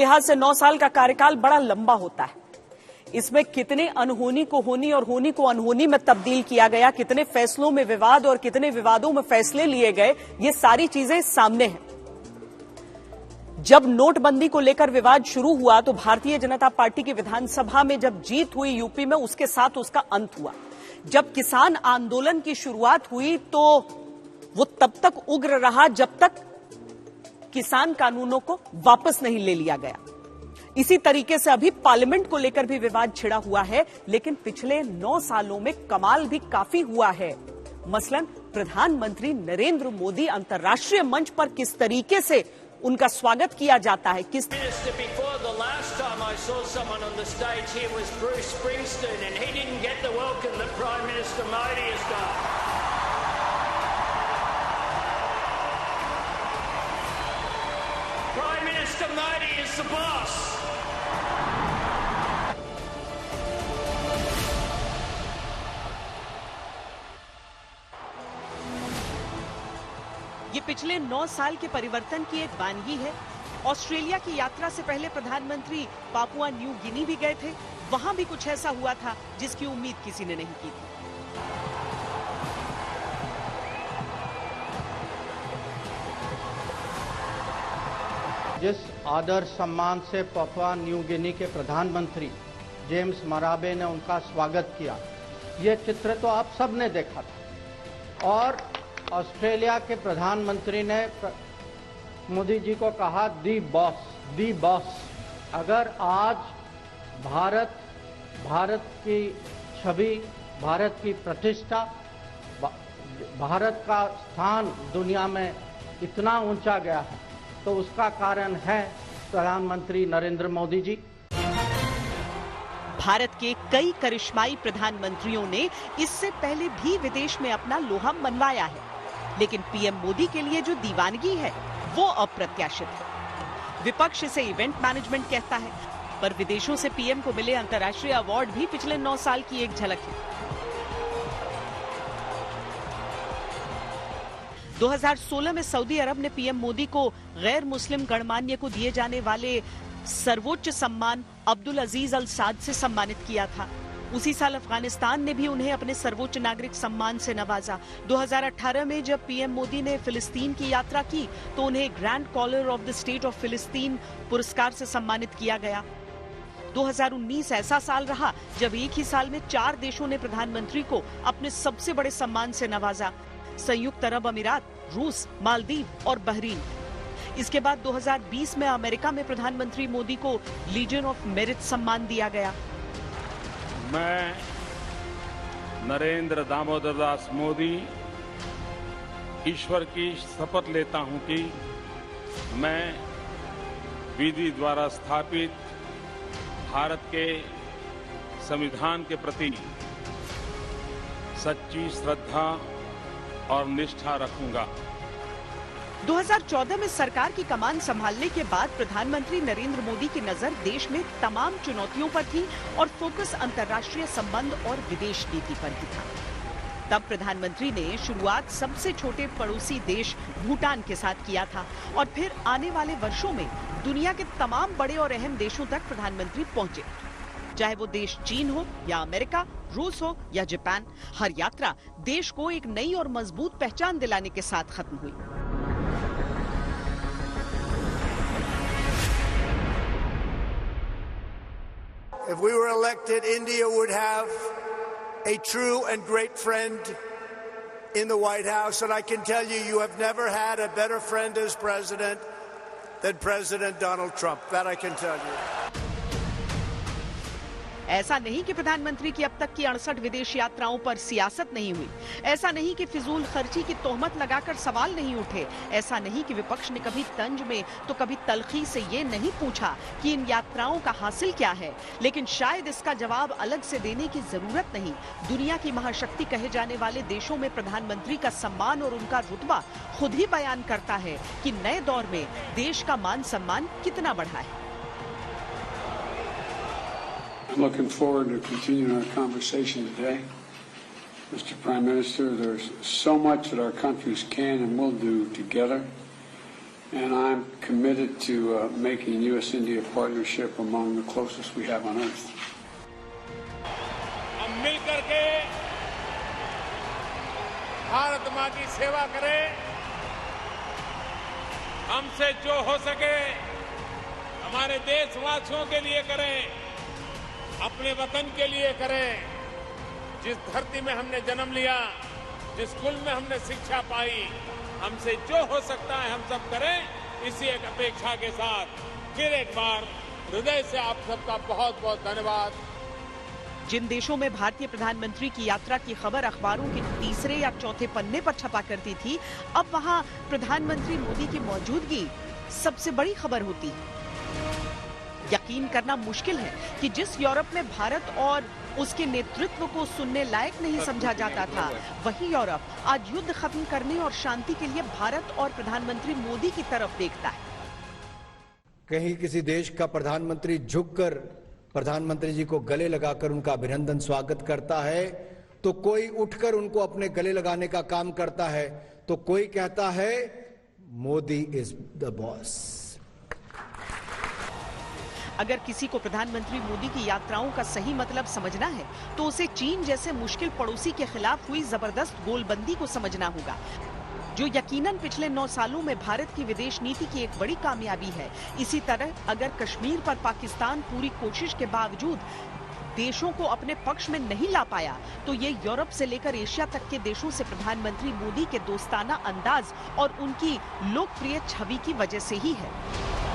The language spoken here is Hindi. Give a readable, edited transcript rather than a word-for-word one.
लिहाज से 9 साल का कार्यकाल बड़ा लंबा होता है। इसमें कितने अनहोनी को होनी और होनी को अनहोनी में तब्दील किया गया, कितने फैसलों में विवाद और कितने विवादों में फैसले लिए गए, ये सारी चीजें सामने हैं। जब नोटबंदी को लेकर विवाद शुरू हुआ तो भारतीय जनता पार्टी की विधानसभा में जब जीत हुई यूपी में, उसके साथ उसका अंत हुआ। जब किसान आंदोलन की शुरुआत हुई तो वो तब तक उग्र रहा जब तक किसान कानूनों को वापस नहीं ले लिया गया। इसी तरीके से अभी पार्लियामेंट को लेकर भी विवाद छिड़ा हुआ है, लेकिन पिछले 9 सालों में कमाल भी काफी हुआ है। मसलन प्रधानमंत्री नरेंद्र मोदी अंतर्राष्ट्रीय मंच पर किस तरीके से उनका स्वागत किया जाता है, किस Prime Minister Modi is the boss. ये पिछले 9 साल के परिवर्तन की एक वानगी है। ऑस्ट्रेलिया की यात्रा से पहले प्रधानमंत्री पापुआ न्यू गिनी भी गए थे। वहां भी कुछ ऐसा हुआ था जिसकी उम्मीद किसी ने नहीं की थी। जिस आदर सम्मान से पापुआ न्यू गिनी के प्रधानमंत्री जेम्स मराबे ने उनका स्वागत किया, ये चित्र तो आप सब ने देखा था। और ऑस्ट्रेलिया के प्रधानमंत्री ने मोदी जी को कहा दी बॉस। अगर आज भारत की छवि, भारत की प्रतिष्ठा, भारत का स्थान दुनिया में इतना ऊंचा गया है तो उसका कारण है प्रधानमंत्री नरेंद्र मोदी जी। भारत के कई करिश्माई प्रधानमंत्रियों ने इससे पहले भी विदेश में अपना लोहा मनवाया है, लेकिन पीएम मोदी के लिए जो दीवानगी है वो अप्रत्याशित है। विपक्ष इसे इवेंट मैनेजमेंट कहता है, पर विदेशों से पीएम को मिले अंतर्राष्ट्रीय अवार्ड भी पिछले 9 साल की एक झलक है। 2016 में सऊदी अरब ने पीएम मोदी को गैर मुस्लिम गणमान्य को दिए जाने वाले सर्वोच्च सम्मान अब्दुल अजीज अल साद से सम्मानित किया था। उसी साल अफगानिस्तान ने भी उन्हें अपने सर्वोच्च नागरिक सम्मान से नवाजा। 2018 में जब पीएम मोदी ने फिलिस्तीन की यात्रा की तो उन्हें grand collar of the state of Palestine पुरस्कार से सम्मानित किया गया। 2019 ऐसा साल रहा जब एक ही साल में 4 देशों ने प्रधानमंत्री को अपने सबसे बड़े सम्मान से नवाजा, संयुक्त अरब अमीरात, रूस, मालदीव और बहरीन। इसके बाद 2020 में अमेरिका में प्रधानमंत्री मोदी को लीजन ऑफ मेरिट सम्मान दिया गया। मैं नरेंद्र दामोदर दास मोदी ईश्वर की शपथ लेता हूं कि मैं विधि द्वारा स्थापित भारत के संविधान के प्रति सच्ची श्रद्धा और निष्ठा रखूंगा। 2014 में सरकार की कमान संभालने के बाद प्रधानमंत्री नरेंद्र मोदी की नजर देश में तमाम चुनौतियों पर थी और फोकस अंतर्राष्ट्रीय संबंध और विदेश नीति पर भी था। तब प्रधानमंत्री ने शुरुआत सबसे छोटे पड़ोसी देश भूटान के साथ किया था और फिर आने वाले वर्षों में दुनिया के तमाम बड़े और अहम देशों तक प्रधानमंत्री पहुंचे। चाहे वो देश चीन हो या अमेरिका, रूस हो या जापान, हर यात्रा देश को एक नई और मजबूत पहचान दिलाने के साथ खत्म हुई। If we were elected, India would have a true and great friend in the White House, and I can tell you, you have never had a better friend as president than President Donald Trump. That I can tell you. ऐसा नहीं कि प्रधानमंत्री की अब तक की 68 विदेश यात्राओं पर सियासत नहीं हुई, ऐसा नहीं कि फिजूल खर्ची की तोहमत लगाकर सवाल नहीं उठे, ऐसा नहीं कि विपक्ष ने कभी तंज में तो कभी तलखी से ये नहीं पूछा कि इन यात्राओं का हासिल क्या है, लेकिन शायद इसका जवाब अलग से देने की जरूरत नहीं। दुनिया की महाशक्ति कहे जाने वाले देशों में प्रधानमंत्री का सम्मान और उनका रुतबा खुद ही बयान करता है कि नए दौर में देश का मान सम्मान कितना बढ़ा है। I'm looking forward to continuing our conversation today. Mr. Prime Minister, there's so much that our countries can and will do together and I'm committed to making U.S.-India partnership among the closest we have on earth. हम मिलकर के भारत माँ की सेवा करें, हमसे जो हो सके हमारे देशवासियों के लिए करें, अपने वतन के लिए करें। जिस धरती में हमने जन्म लिया, जिस कुल में हमने शिक्षा पाई, हमसे जो हो सकता है हम सब करें। इसी एक अपेक्षा के साथ फिर एक बार हृदय से आप सबका बहुत बहुत धन्यवाद। जिन देशों में भारतीय प्रधानमंत्री की यात्रा की खबर अखबारों के तीसरे या चौथे पन्ने पर छपा करती थी, अब वहां प्रधानमंत्री मोदी की मौजूदगी सबसे बड़ी खबर होती। यकीन करना मुश्किल है कि जिस यूरोप में भारत और उसके नेतृत्व को सुनने लायक नहीं समझा जाता था, वही यूरोप आज युद्ध खत्म करने और शांति के लिए भारत और प्रधानमंत्री मोदी की तरफ देखता है। कहीं किसी देश का प्रधानमंत्री झुककर प्रधानमंत्री जी को गले लगाकर उनका अभिनंदन स्वागत करता है, तो कोई उठकर उनको अपने गले लगाने का काम करता है, तो कोई कहता है मोदी इज द बॉस। अगर किसी को प्रधानमंत्री मोदी की यात्राओं का सही मतलब समझना है, तो उसे चीन जैसे मुश्किल पड़ोसी के खिलाफ हुई जबरदस्त गोलबंदी को समझना होगा, जो यकीनन पिछले 9 सालों में भारत की विदेश नीति की एक बड़ी कामयाबी है। इसी तरह अगर कश्मीर पर पाकिस्तान पूरी कोशिश के बावजूद देशों को अपने पक्ष में नहीं ला पाया, तो ये यूरोप से लेकर एशिया तक के देशों से प्रधानमंत्री मोदी के दोस्ताना अंदाज और उनकी लोकप्रिय छवि की वजह से ही है।